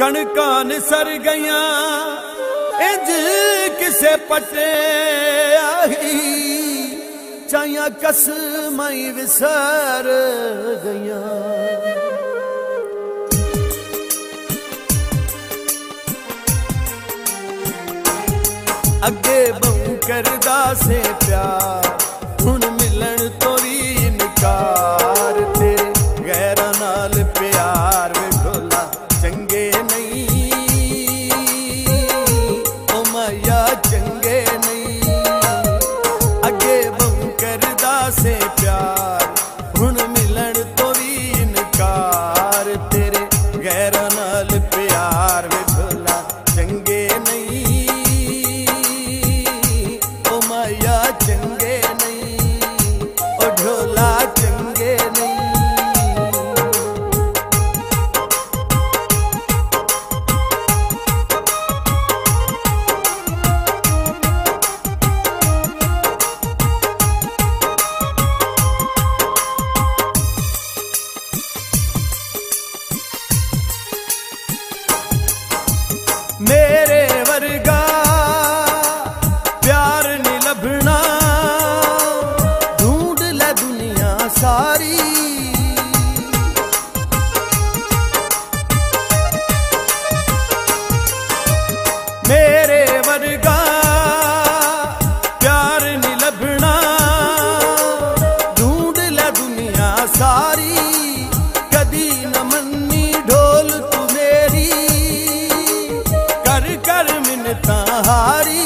कणकां sir गईया इंज किसे पटे आई चाइया कसमाई विसर गईया। अगे बहु करदा से प्यार हुण मिलन तो भी इनकार तेरे गैरां नाल प्यार वे ढोला चंगे नहीं ओ माया चंगे नहीं। अगे बहु करदा से प्यार हुण मिलन तो भी इनकार तेरे गैरां नाल प्यार वे ढोला चंगे नहीं ओ माया चंगे नहीं ओ ढोला चंगे नहीं। मेरे वर्गा प्यार नहीं लभना ढूंढ ले दुनिया सारी। मेरे वर्गा प्यार नहीं लभना ढूंढ ले दुनिया सारी। कदी न मन्नी ढोल तू मेरी कर कर मिन्नता हारी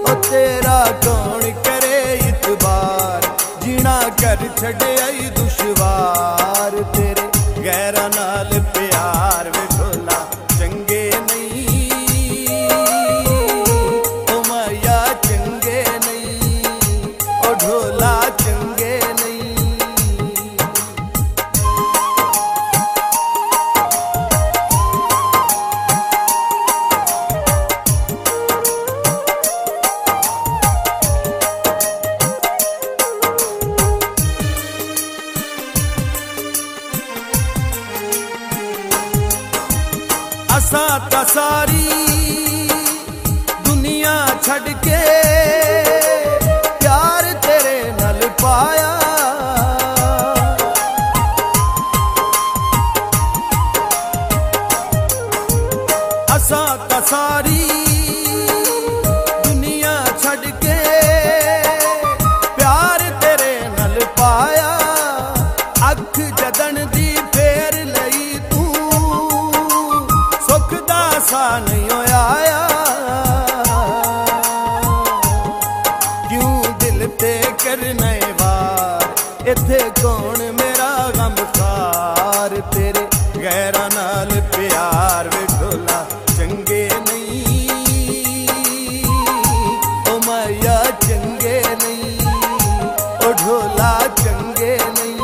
ओ तेरा कौन करे इतबार जीना कर छड़े आई दुश्वार तेरे गैरां नाल प्यार वे ढोला चंगे नहीं ओ माया चंगे नहीं ओ ढोला चंगे नहीं। असा ता सारी दुनिया छड़ के प्यार तेरे नाल पाया। असा ता सारी दुनिया छड़ के प्यार तेरे नाल पाया। अख जदन दी फेर लई तू सुख दा सा नहीं आया। क्यों दिल ते करना वार इत्थे कौन मेरा गमखार तेरे गैरां नाल प्यार वे ढोला चंगे नहीं ओ माया चंगे नहीं ओ ढोला चंगे नहीं।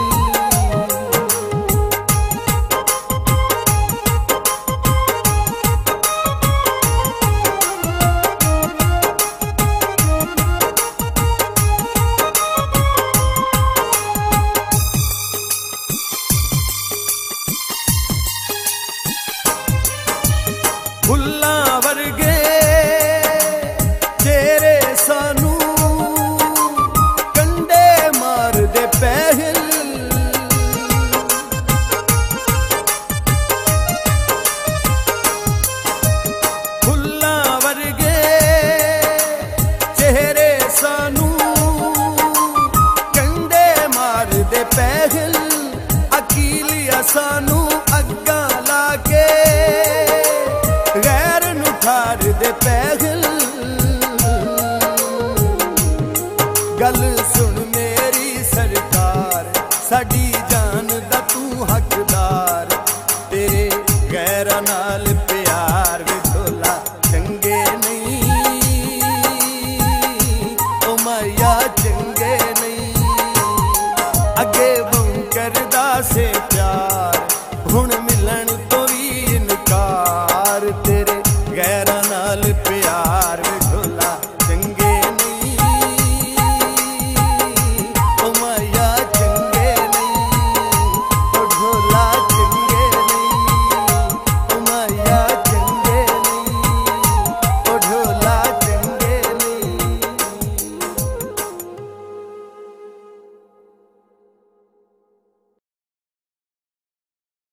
फुल्लां वर्गे तेरे सानू कंडे मार दे पहल। फुल्लां वर्गे चेहरे सानू कंडे मार दे पहल। अकीलिया सानू अग्गा ला के गैर नू ठार दे पहल। गल सुन मेरी सरकार साडी जान दा तू हकदार तेरे गैरां नाल